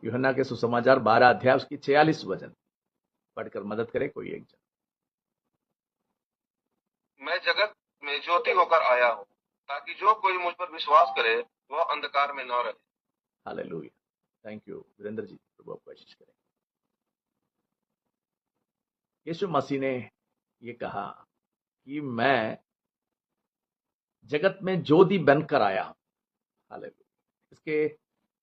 यूहन्ना के सुसमाचार 12 अध्याय उसकी 46 वचन पढ़कर मदद करे कोई एक जन। मैं जगत में ज्योति होकर आया हूँ, ताकि जो कोई मुझ पर विश्वास करे वह अंधकार में न रहे। Hallelujah. Thank you Virendra ji, प्रभु आपको आशीष करें। यीशु मसीह ने ये कहा कि मैं जगत में ज्योति बनकर आया हूं। हालेलुया। इसके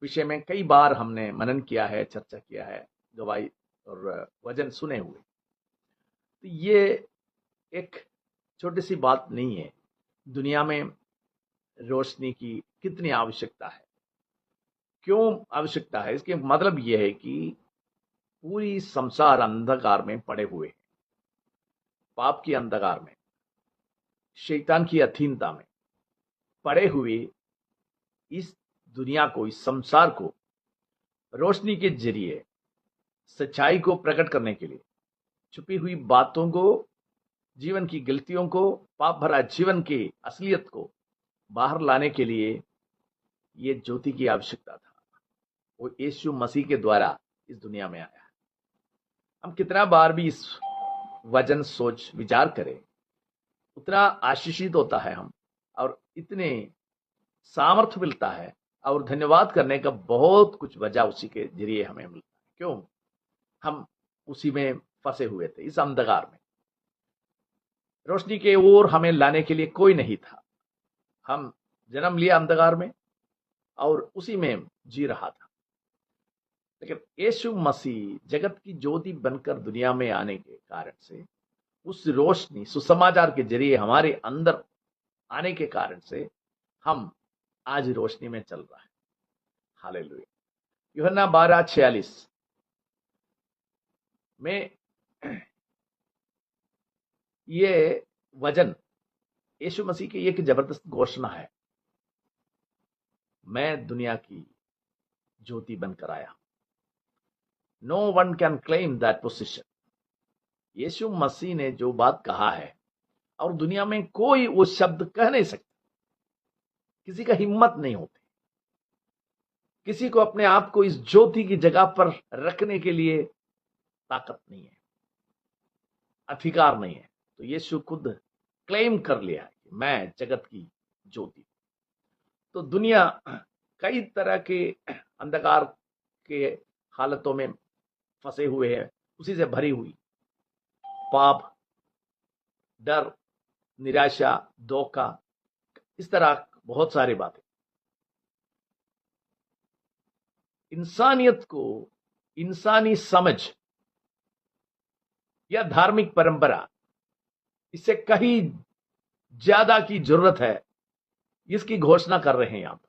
विषय में कई बार हमने मनन किया है, चर्चा किया है, गवाही और वचन सुने हुए। तो ये एक छोटी सी बात नहीं है। दुनिया में रोशनी की कितनी आवश्यकता है, क्यों आवश्यकता है, इसके मतलब यह है कि पूरी संसार अंधकार में पड़े हुए हैं, पाप की अंधकार में, शैतान की अधीनता में पड़े हुए इस दुनिया को, इस संसार को रोशनी के जरिए सच्चाई को प्रकट करने के लिए, छुपी हुई बातों को, जीवन की गलतियों को, पाप भरा जीवन की असलियत को बाहर लाने के लिए ये ज्योति की आवश्यकता था। वो यीशु मसीह के द्वारा इस दुनिया में आया। हम कितना बार भी इस वचन सोच विचार करें, उतना आशीषित होता है हम, और इतने सामर्थ्य मिलता है, और धन्यवाद करने का बहुत कुछ वजह उसी के जरिए हमें मिलता है। क्यों? हम उसी में फंसे हुए थे, इस अंधकार में। रोशनी के ओर हमें लाने के लिए कोई नहीं था। हम जन्म लिया अंधकार में और उसी में जी रहा था। लेकिन यीशु मसीह जगत की ज्योति बनकर दुनिया में आने के कारण से, उस रोशनी सुसमाचार के जरिए हमारे अंदर आने के कारण से हम आज रोशनी में चल रहा है। हालेलुया। यूहन्ना 12:46 में ये वचन यीशु मसीह की एक जबरदस्त घोषणा है, मैं दुनिया की ज्योति बनकर आया। No one can claim that position. Yeshu Masih ने जो बात कहा है, और दुनिया में कोई वो शब्द कह नहीं सकता, किसी का हिम्मत नहीं होती, किसी को अपने आप को इस ज्योति की जगह पर रखने के लिए ताकत नहीं है, अधिकार नहीं है। तो यीशु खुद क्लेम कर लिया है कि मैं जगत की ज्योति। तो दुनिया कई तरह के अंधकार के हालतों में फंसे हुए हैं, उसी से भरी हुई, पाप, डर, निराशा, धोखा, इस तरह बहुत सारी बातें। इंसानियत को इंसानी समझ या धार्मिक परंपरा, इससे कहीं ज्यादा की जरूरत है, इसकी घोषणा कर रहे हैं यहां पर।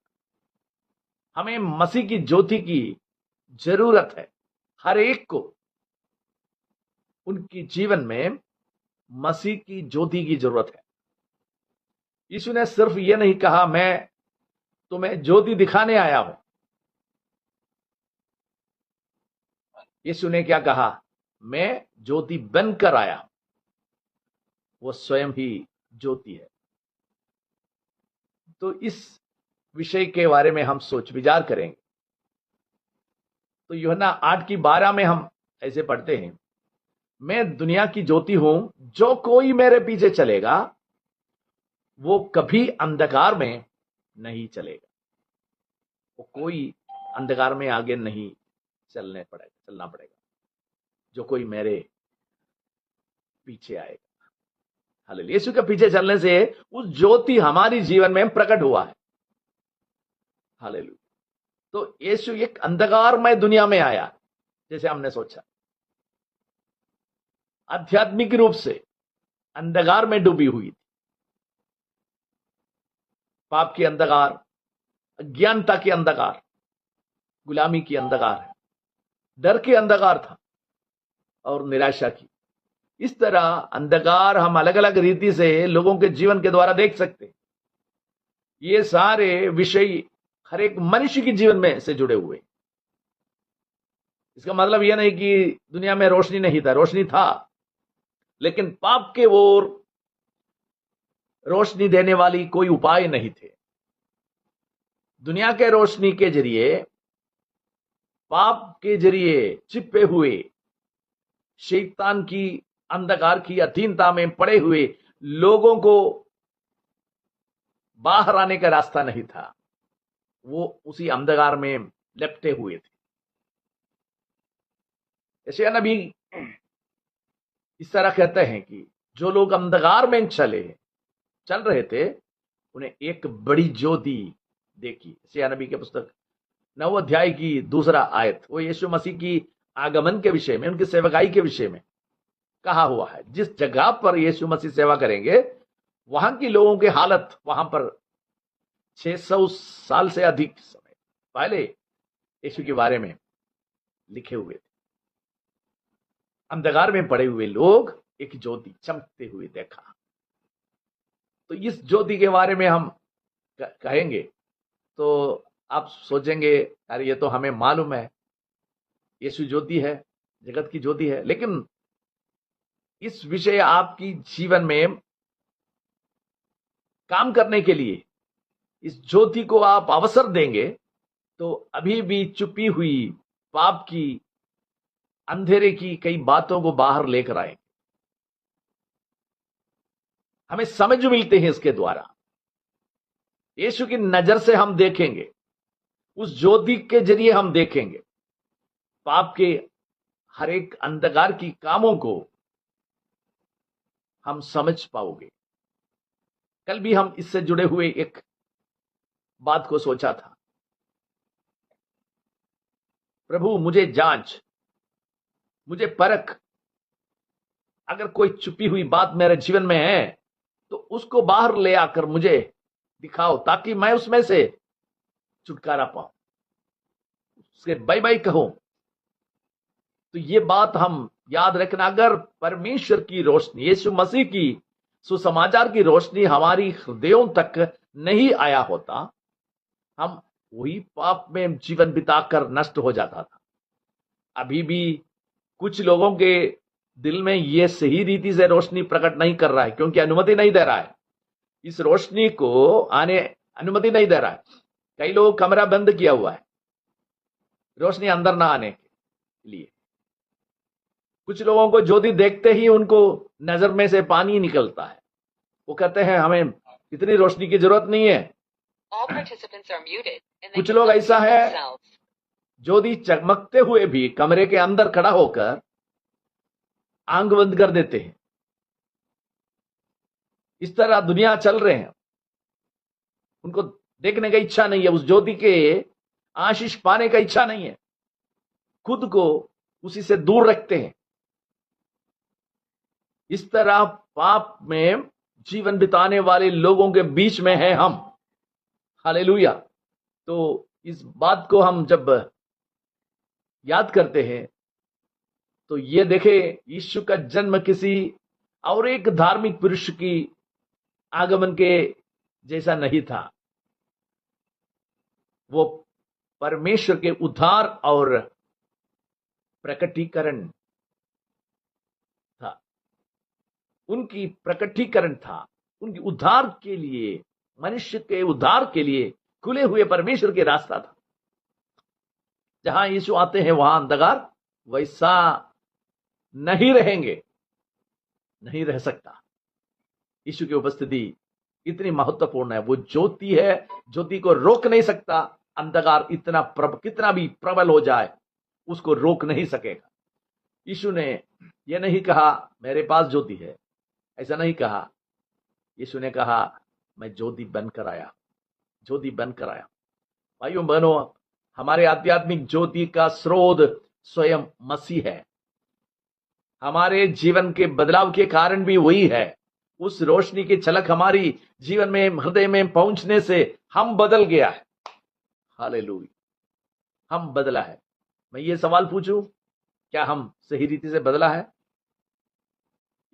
हमें मसीह की ज्योति की जरूरत है। हर एक को उनकी जीवन में मसीह की ज्योति की जरूरत है। यीशु ने सिर्फ यह नहीं कहा मैं तुम्हें ज्योति दिखाने आया हूं। यीशु ने क्या कहा? मैं ज्योति बनकर आया हूं। वो स्वयं ही ज्योति है। तो इस विषय के बारे में हम सोच विचार करेंगे। तो यूहन्ना 8:12 में हम ऐसे पढ़ते हैं, मैं दुनिया की ज्योति हूं, जो कोई मेरे पीछे चलेगा वो कभी अंधकार में नहीं चलेगा। वो कोई अंधकार में आगे नहीं चलना पड़ेगा, जो कोई मेरे पीछे आएगा। हालेलुया। यीशु के पीछे चलने से उस ज्योति हमारी जीवन में प्रकट हुआ है। हालेलुया। तो यीशु एक अंधकारमय दुनिया में आया, जैसे हमने सोचा, आध्यात्मिक रूप से अंधकार में डूबी हुई थी। पाप की अंधकार, अज्ञानता की अंधकार, गुलामी की अंधकार, डर की अंधकार था, और निराशा की। इस तरह अंधकार हम अलग अलग रीति से लोगों के जीवन के द्वारा देख सकते हैं। ये सारे विषय हर एक मनुष्य के जीवन में से जुड़े हुए। इसका मतलब यह नहीं कि दुनिया में रोशनी नहीं था, रोशनी था, लेकिन पाप के ओर रोशनी देने वाली कोई उपाय नहीं थे। दुनिया के रोशनी के जरिए पाप के जरिए चिपे हुए, शैतान की अंधकार की अधीनता में पड़े हुए लोगों को बाहर आने का रास्ता नहीं था। वो उसी अंधकार में लिपटे हुए थे। यशायाह नबी इस तरह कहते हैं कि जो लोग अंधकार में चल रहे थे, उन्हें एक बड़ी ज्योति देखी। यशायाह नबी के पुस्तक 9 अध्याय की 2 आयत, वो यीशु मसीह की आगमन के विषय में, उनकी सेवकाई के विषय में कहा हुआ है। जिस जगह पर यीशु मसीह सेवा करेंगे, वहां की लोगों की हालत, वहां पर 600 साल से अधिक समय पहले यीशु के बारे में लिखे हुए थे। अंधकार में पड़े हुए लोग एक ज्योति चमकते हुए देखा। तो इस ज्योति के बारे में हम कहेंगे तो आप सोचेंगे, अरे ये तो हमें मालूम है, यीशु ज्योति है, जगत की ज्योति है। लेकिन इस विषय आपकी जीवन में काम करने के लिए इस ज्योति को आप अवसर देंगे तो अभी भी छुपी हुई पाप की, अंधेरे की कई बातों को बाहर लेकर आए। हमें समझ मिलते हैं इसके द्वारा। यीशु की नजर से हम देखेंगे, उस ज्योति के जरिए हम देखेंगे पाप के हर एक अंधकार की कामों को हम समझ पाओगे। कल भी हम इससे जुड़े हुए एक बात को सोचा था, प्रभु मुझे जांच, मुझे परख, अगर कोई छुपी हुई बात मेरे जीवन में है तो उसको बाहर ले आकर मुझे दिखाओ, ताकि मैं उसमें से छुटकारा पाऊं, उसके बाय बाय कहूं। तो ये बात हम याद रखना, अगर परमेश्वर की रोशनी, यीशु मसीह की सुसमाचार की रोशनी हमारी हृदयों तक नहीं आया होता, हम वही पाप में जीवन बिताकर नष्ट हो जाता था। अभी भी कुछ लोगों के दिल में यह सही रीति से रोशनी प्रकट नहीं कर रहा है, क्योंकि अनुमति नहीं दे रहा है, इस रोशनी को आने अनुमति नहीं दे रहा है। कई लोगों कमरा बंद किया हुआ है रोशनी अंदर ना आने के लिए। कुछ लोगों को ज्योति देखते ही उनको नजर में से पानी निकलता है, वो कहते हैं हमें इतनी रोशनी की जरूरत नहीं है। कुछ लोग ऐसा है, ज्योति चमकते हुए भी कमरे के अंदर खड़ा होकर आंख बंद कर देते हैं। इस तरह दुनिया चल रहे हैं, उनको देखने का इच्छा नहीं है, उस ज्योति के आशीष पाने का इच्छा नहीं है, खुद को उसी से दूर रखते हैं। इस तरह पाप में जीवन बिताने वाले लोगों के बीच में है हम। हालेलुया। तो इस बात को हम जब याद करते हैं तो ये देखे, यीशु का जन्म किसी और एक धार्मिक पुरुष की आगमन के जैसा नहीं था, वो परमेश्वर के उद्धार और प्रकटीकरण था। उनकी प्रकटीकरण था, उनके उद्धार के लिए, मनुष्य के उद्धार के लिए खुले हुए परमेश्वर के रास्ता था। जहां यीशु आते हैं वहां अंधकार वैसा नहीं रहेंगे, नहीं रह सकता। यीशु की उपस्थिति इतनी महत्वपूर्ण है, वो ज्योति है, ज्योति को रोक नहीं सकता। अंधकार इतना कितना भी प्रबल हो जाए उसको रोक नहीं सकेगा। यीशु ने यह नहीं कहा मेरे पास ज्योति है, ऐसा नहीं कहा। यीशु ने कहा मैं ज्योति बनकर आया, ज्योति बनकर आया। भाइयों बहनों, हमारे आध्यात्मिक ज्योति का स्रोत स्वयं मसीह है। हमारे जीवन के बदलाव के कारण भी वही है। उस रोशनी की झलक हमारी जीवन में, हृदय में पहुंचने से हम बदल गया है। हालेलुया, हम बदला है। मैं ये सवाल पूछूं, क्या हम सही रीति से बदला है,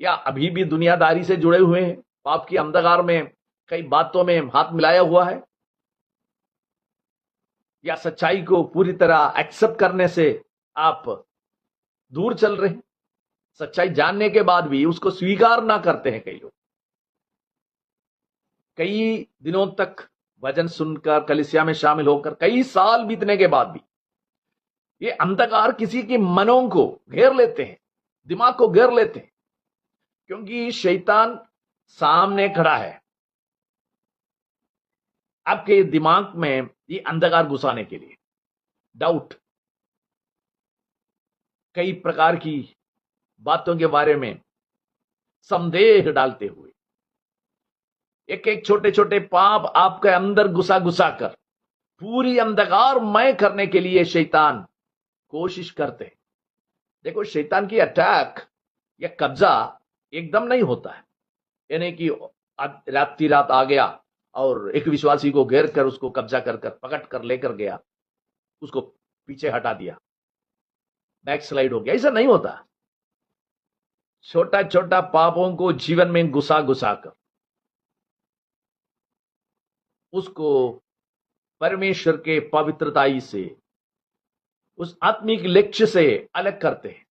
या अभी भी दुनियादारी से जुड़े हुए हैं, पाप की अंधकार में कई बातों में हाथ मिलाया हुआ है, या सच्चाई को पूरी तरह एक्सेप्ट करने से आप दूर चल रहे हैं? सच्चाई जानने के बाद भी उसको स्वीकार ना करते हैं कई लोग। कई दिनों तक वचन सुनकर, कलीसिया में शामिल होकर, कई साल बीतने के बाद भी ये अंधकार किसी के मनों को घेर लेते हैं, दिमाग को घेर लेते हैं, क्योंकि शैतान सामने खड़ा है आपके दिमाग में ये अंधकार घुसाने के लिए। डाउट, कई प्रकार की बातों के बारे में संदेह डालते हुए, एक एक छोटे छोटे पाप आपके अंदर घुसा घुसा कर पूरी अंधकारमय करने के लिए शैतान कोशिश करते हैं। देखो, शैतान की अटैक या कब्जा एकदम नहीं होता है, यानी कि रात आ गया और एक विश्वासी को घेर कर उसको कब्जा कर पकड़ कर लेकर गया, उसको पीछे हटा दिया, बैक स्लाइड हो गया। ऐसा नहीं होता। छोटा छोटा पापों को जीवन में घुसा घुसा कर उसको परमेश्वर के पवित्रताई से, उस आत्मिक लक्ष्य से अलग करते हैं।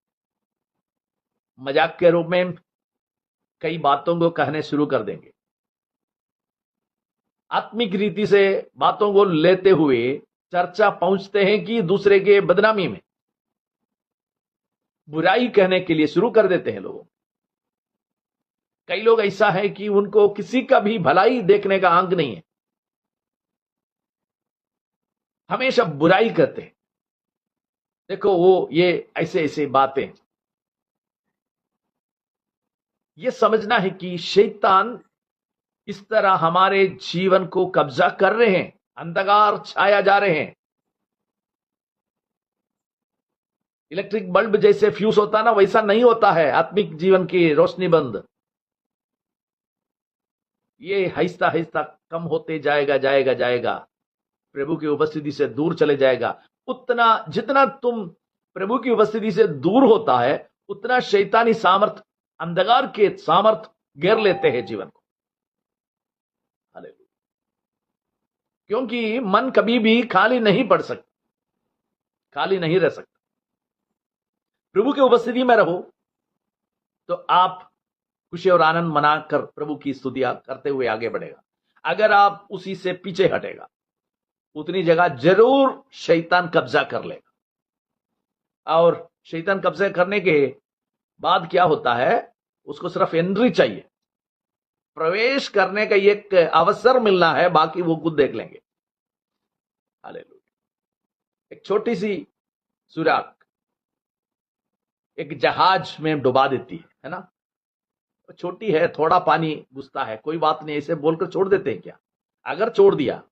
मजाक के रूप में कई बातों को कहने शुरू कर देंगे, आत्मिक रीति से बातों को लेते हुए चर्चा पहुंचते हैं कि दूसरे के बदनामी में बुराई कहने के लिए शुरू कर देते हैं लोग। कई लोग ऐसा है कि उनको किसी का भी भलाई देखने का आंक नहीं है, हमेशा बुराई करते हैं। देखो, वो ये ऐसे ऐसे बातें, ये समझना है कि शैतान इस तरह हमारे जीवन को कब्जा कर रहे हैं, अंधकार छाया जा रहे हैं। इलेक्ट्रिक बल्ब जैसे फ्यूज होता ना, वैसा नहीं होता है आत्मिक जीवन की रोशनी बंद। ये आहिस्ता आहिस्ता कम होते जाएगा जाएगा जाएगा, प्रभु की उपस्थिति से दूर चले जाएगा। उतना जितना तुम प्रभु की उपस्थिति से दूर होता है, उतना शैतानी सामर्थ, अंधकार के सामर्थ घेर लेते हैं जीवन को। हालेलुया। क्योंकि मन कभी भी खाली नहीं पड़ सकता, खाली नहीं रह सकता। प्रभु की उपस्थिति में रहो तो आप खुशी और आनंद मनाकर प्रभु की स्तुतियां करते हुए आगे बढ़ेगा। अगर आप उसी से पीछे हटेगा, उतनी जगह जरूर शैतान कब्जा कर लेगा। और शैतान कब्जा करने के बाद क्या होता है, उसको सिर्फ एंट्री चाहिए, प्रवेश करने का एक अवसर मिलना है, बाकी वो खुद देख लेंगे। हालेलुया। एक छोटी सी सुराख एक जहाज में डुबा देती है ना, छोटी है, थोड़ा पानी घुसता है, कोई बात नहीं, ऐसे बोलकर छोड़ देते हैं क्या? अगर छोड़ दिया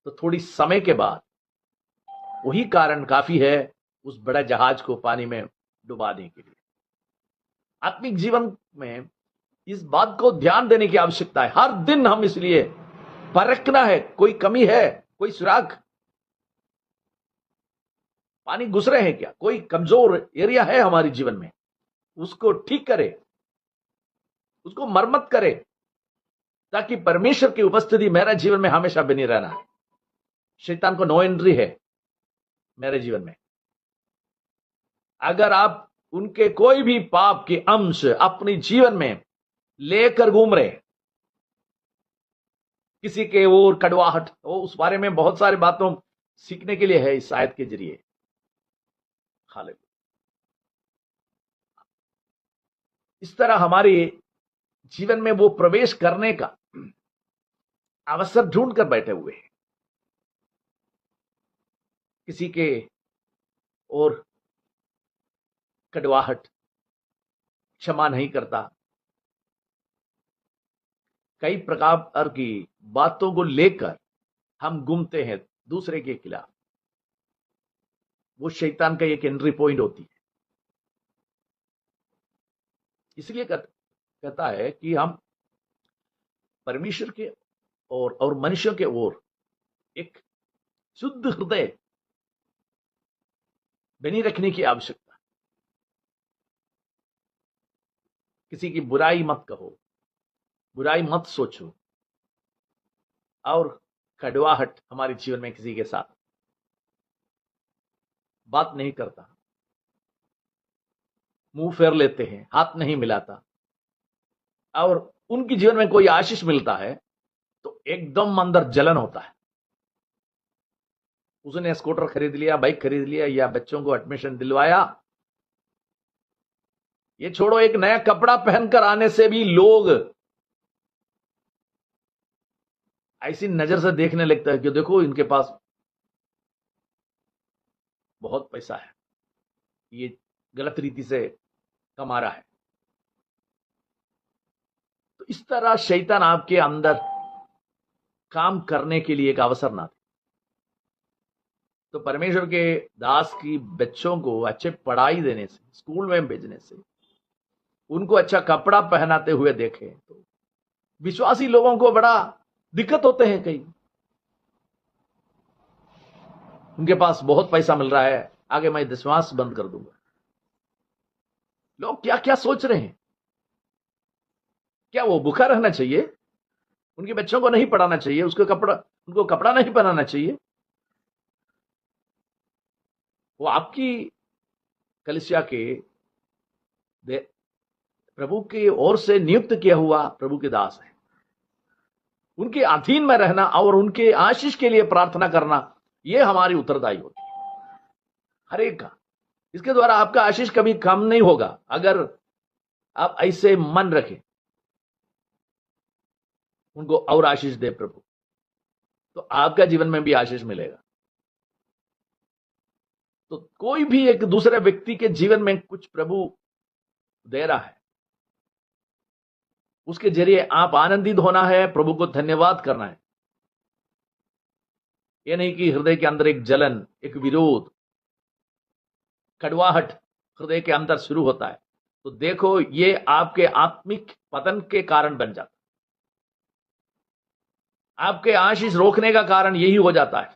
तो थोड़ी समय के बाद वही कारण काफी है उस बड़े जहाज को पानी में डुबाने के लिए। आत्मिक जीवन में इस बात को ध्यान देने की आवश्यकता है। हर दिन हम इसलिए परखना है, कोई कमी है, कोई सुराख, पानी घुस रहे हैं क्या, कोई कमजोर एरिया है हमारे जीवन में, उसको ठीक करे, उसको मरम्मत करे, ताकि परमेश्वर की उपस्थिति मेरे जीवन में हमेशा बनी रहना है। शैतान को नो एंट्री है मेरे जीवन में। अगर आप उनके कोई भी पाप के अंश अपने जीवन में लेकर घूम रहे, किसी के ओर कड़वाहट, वो उस बारे में बहुत सारी बातों सीखने के लिए है इस आयत के जरिए। हालेलुया। इस तरह हमारे जीवन में वो प्रवेश करने का अवसर ढूंढ कर बैठे हुए हैं। किसी के और कड़वाहट, क्षमा नहीं करता, कई प्रकार की बातों को लेकर हम घूमते हैं दूसरे के खिलाफ। वो शैतान का एक एंट्री पॉइंट होती है। इसलिए कहता है कि हम परमेश्वर के और मनुष्यों के ओर एक शुद्ध हृदय बनी रखने की आवश्यकता। किसी की बुराई मत कहो, बुराई मत सोचो, और कड़वाहट हमारे जीवन में किसी के साथ बात नहीं करता, मुंह फेर लेते हैं, हाथ नहीं मिलाता, और उनके जीवन में कोई आशीष मिलता है तो एकदम अंदर जलन होता है, उसने स्कूटर खरीद लिया, बाइक खरीद लिया, या बच्चों को एडमिशन दिलवाया। ये छोड़ो, एक नया कपड़ा पहनकर आने से भी लोग ऐसी नजर से देखने लगता है कि देखो इनके पास बहुत पैसा है, ये गलत रीति से कमा रहा है। तो इस तरह शैतान आपके अंदर काम करने के लिए एक अवसर ना दे। तो परमेश्वर के दास की बच्चों को अच्छे पढ़ाई देने से, स्कूल में भेजने से, उनको अच्छा कपड़ा पहनाते हुए देखें तो विश्वासी लोगों को बड़ा दिक्कत होते हैं। कई उनके पास बहुत पैसा मिल रहा है, आगे मैं विश्वास बंद कर दूंगा। लोग क्या क्या सोच रहे हैं? क्या वो भूखा रहना चाहिए? उनके बच्चों को नहीं पढ़ाना चाहिए? उनको कपड़ा नहीं पहनाना चाहिए? वो आपकी कलीसिया के प्रभु की ओर से नियुक्त किया हुआ प्रभु के दास है। उनके अधीन में रहना और उनके आशीष के लिए प्रार्थना करना, यह हमारी उत्तरदायी होती है हर एक का। इसके द्वारा आपका आशीष कभी कम नहीं होगा अगर आप ऐसे मन रखें, उनको और आशीष दे प्रभु, तो आपका जीवन में भी आशीष मिलेगा। तो कोई भी एक दूसरे व्यक्ति के जीवन में कुछ प्रभु दे रहा है, उसके जरिए आप आनंदित होना है, प्रभु को धन्यवाद करना है। यह नहीं कि हृदय के अंदर एक जलन, एक विरोध, कड़वाहट हृदय के अंदर शुरू होता है, तो देखो ये आपके आत्मिक पतन के कारण बन जाता है। आपके आशीष रोकने का कारण यही हो जाता है।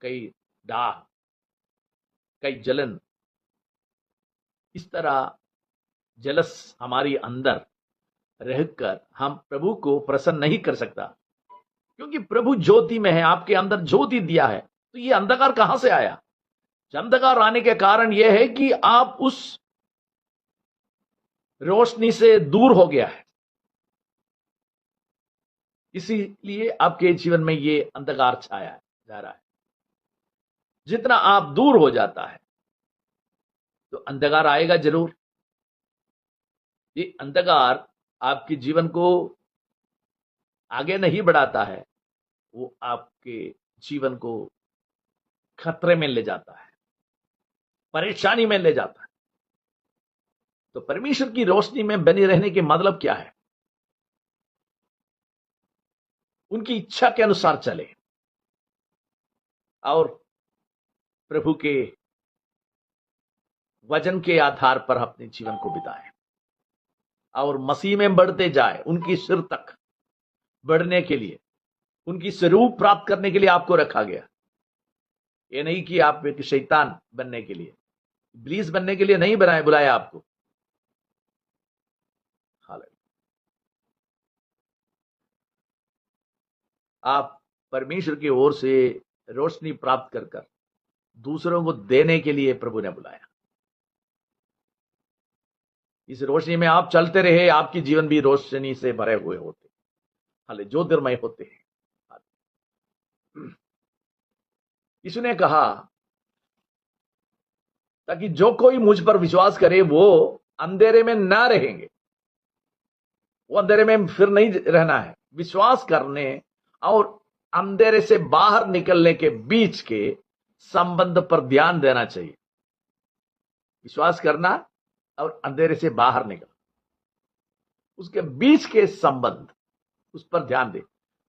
कई डाह, कई जलन, इस तरह जलस हमारी अंदर रहकर हम प्रभु को प्रसन्न नहीं कर सकता, क्योंकि प्रभु ज्योति में है, आपके अंदर ज्योति दिया है। तो ये अंधकार कहां से आया? अंधकार आने के कारण यह है कि आप उस रोशनी से दूर हो गया है, इसीलिए आपके जीवन में ये अंधकार छाया जा रहा है। जितना आप दूर हो जाता है तो अंधकार आएगा जरूर। ये अंधकार आपके जीवन को आगे नहीं बढ़ाता है, वो आपके जीवन को खतरे में ले जाता है, परेशानी में ले जाता है। तो परमेश्वर की रोशनी में बने रहने के मतलब क्या है? उनकी इच्छा के अनुसार चले और प्रभु के वचन के आधार पर अपने जीवन को बिताए और मसीह में बढ़ते जाए। उनकी सिर तक बढ़ने के लिए, उनकी स्वरूप प्राप्त करने के लिए आपको रखा गया। ये नहीं कि आप एक शैतान बनने के लिए, इब्लीस बनने के लिए नहीं बुलाया आपको। आप परमेश्वर की ओर से रोशनी प्राप्त कर दूसरों को देने के लिए प्रभु ने बुलाया। इस रोशनी में आप चलते रहे, आपकी जीवन भी रोशनी से भरे हुए होते, हाले ज्योतिर्मय होते हैं। यीशु ने कहा ताकि जो कोई मुझ पर विश्वास करे वो अंधेरे में ना रहेंगे। वो अंधेरे में फिर नहीं रहना है। विश्वास करने और अंधेरे से बाहर निकलने के बीच के संबंध पर ध्यान देना चाहिए। विश्वास करना और अंधेरे से बाहर निकलना, उसके बीच के संबंध, उस पर ध्यान दे।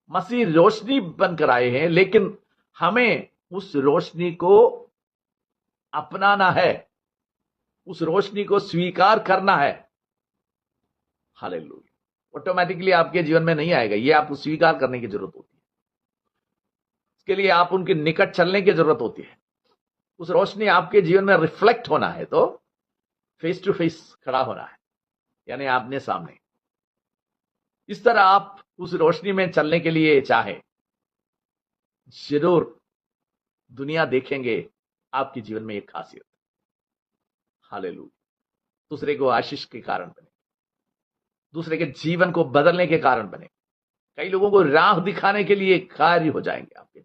मसीह रोशनी बनकर आए हैं, लेकिन हमें उस रोशनी को अपनाना है, उस रोशनी को स्वीकार करना है। हालेलुया। ऑटोमेटिकली आपके जीवन में नहीं आएगा, यह आपको स्वीकार करने की जरूरत होती है। इसके लिए आप उनके निकट चलने की जरूरत होती है। उस रोशनी आपके जीवन में रिफ्लेक्ट होना है तो फेस टू फेस खड़ा होना है, यानी आपने सामने। इस तरह आप उस रोशनी में चलने के लिए चाहे, जरूर दुनिया देखेंगे आपके जीवन में एक खासियत। हालेलुया। दूसरे को आशीष के कारण बने, दूसरे के जीवन को बदलने के कारण बने। कई लोगों को राह दिखाने के लिए कार्य हो जाएंगे आपके।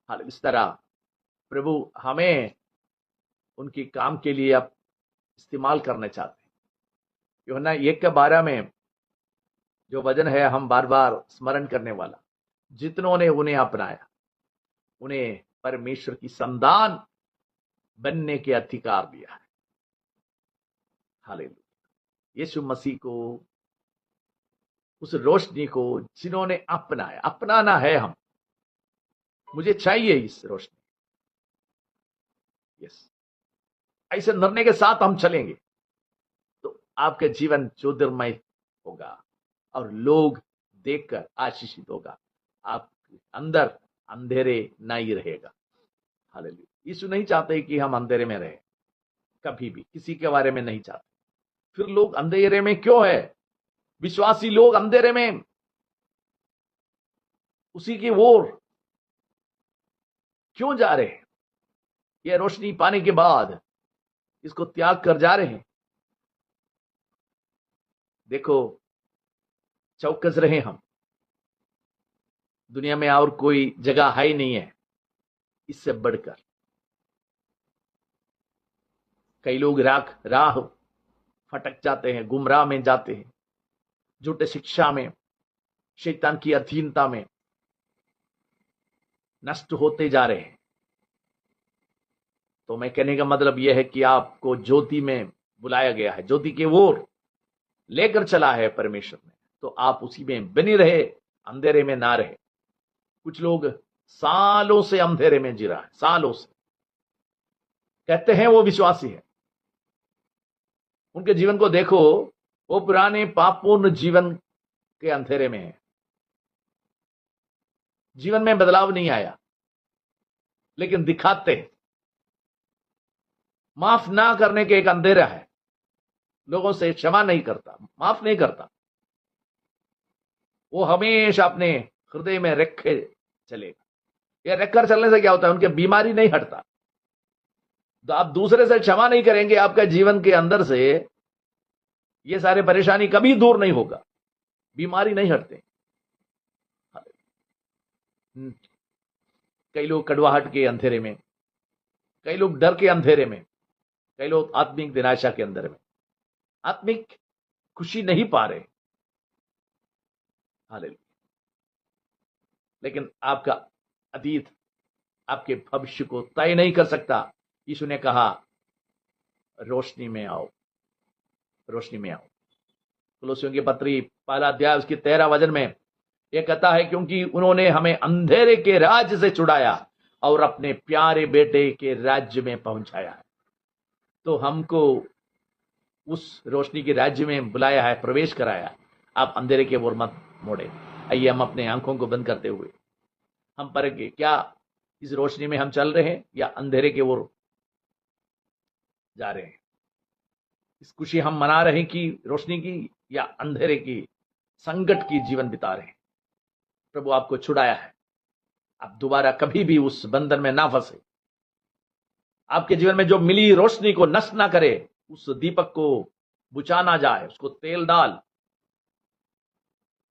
हाल इस तरह प्रभु हमें उनके काम के लिए आप इस्तेमाल करना चाहते हैं। यूहन्ना 1:12 में जो वचन है हम बार बार स्मरण करने वाला, जितनों ने उन्हें अपनाया उन्हें परमेश्वर की संतान बनने के अधिकार दिया है। हालेलुया। यीशु मसीह को, उस रोशनी को जिन्होंने अपनाया, अपनाना है हम, मुझे चाहिए इस रोशनी। यस, ऐसे निर्णय के साथ हम चलेंगे तो आपका जीवन ज्योतिर्मय होगा और लोग देखकर आशीषित होगा। आपके अंदर अंधेरे नहीं रहेगा। हालेलुया। यीशु नहीं चाहते कि हम अंधेरे में रहें, कभी भी किसी के बारे में नहीं चाहते। फिर लोग अंधेरे में क्यों है? विश्वासी लोग अंधेरे में उसी की ओर क्यों जा रहे हैं? यह रोशनी पाने के बाद इसको त्याग कर जा रहे हैं। देखो, चौकस रहे हम। दुनिया में और कोई जगह है ही नहीं है इससे बढ़कर। कई लोग राह फटक जाते हैं, गुमराह में जाते हैं, झूठे शिक्षा में, शैतान की अधीनता में नष्ट होते जा रहे हैं। तो मैं कहने का मतलब यह है कि आपको ज्योति में बुलाया गया है, ज्योति की ओर लेकर चला है परमेश्वर ने, तो आप उसी में बने रहे, अंधेरे में ना रहे। कुछ लोग सालों से अंधेरे में जी रहा है, सालों से कहते हैं वो विश्वासी है। उनके जीवन को देखो, वो पुराने पापपूर्ण जीवन के अंधेरे में है। जीवन में बदलाव नहीं आया, लेकिन दिखाते माफ ना करने के एक अंधेरा है। लोगों से क्षमा नहीं करता, माफ नहीं करता। वो हमेशा अपने हृदय में रखे चलेगा। या रखकर चलने से क्या होता है? उनके बीमारी नहीं हटता। तो आप दूसरे से क्षमा नहीं करेंगे, आपका जीवन के अंदर से ये सारे परेशानी कभी दूर नहीं होगा, बीमारी नहीं हटते। कई लोग कड़वाहट के अंधेरे में, कई लोग डर के अंधेरे में, कई लोग आत्मिक निराशा के अंदर में, आत्मिक खुशी नहीं पा रहे। हालेलुया। लेकिन आपका अतीत आपके भविष्य को तय नहीं कर सकता। यीशु ने कहा रोशनी में आओ, रोशनी में आओ। कुलोसियों की पत्री 1 अध्याय उसकी 13 वचन में यह कहता है, क्योंकि उन्होंने हमें अंधेरे के राज्य से छुड़ाया और अपने प्यारे बेटे के राज्य में पहुंचाया है। तो हमको उस रोशनी के राज्य में बुलाया है, प्रवेश कराया है। आप अंधेरे के ओर मत मोड़े। आइए हम अपने आंखों को बंद करते हुए हम परखें, क्या इस रोशनी में हम चल रहे हैं या अंधेरे के ओर जा रहे हैं? इस खुशी हम मना रहे हैं कि रोशनी की, या अंधेरे की, संकट की जीवन बिता रहे हैं? प्रभु आपको छुड़ाया है, आप दोबारा कभी भी उस बंधन में ना फंसे। आपके जीवन में जो मिली रोशनी को नष्ट ना करे, उस दीपक को बुझा ना जाए, उसको तेल डाल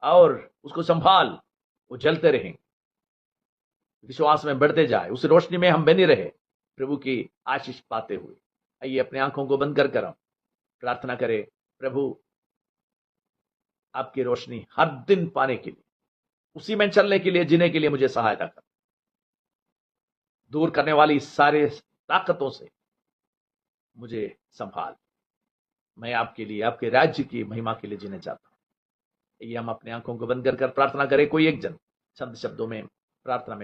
और उसको संभाल, वो जलते रहें, विश्वास में बढ़ते जाए, उस रोशनी में हम बने रहे, प्रभु की आशीष पाते हुए। आइए अपने आंखों को बंद कर हम प्रार्थना करें, प्रभु आपकी रोशनी हर दिन पाने के लिए, उसी में चलने के लिए, जीने के लिए मुझे सहायता कर। दूर करने वाली सारे ताकतों से मुझे संभाल। मैं आपके लिए, आपके राज्य की महिमा के लिए जीने चाहता हूं। ये हम अपने आंखों को बंद कर प्रार्थना करें। कोई एक जन चंद शब्दों में प्रार्थना में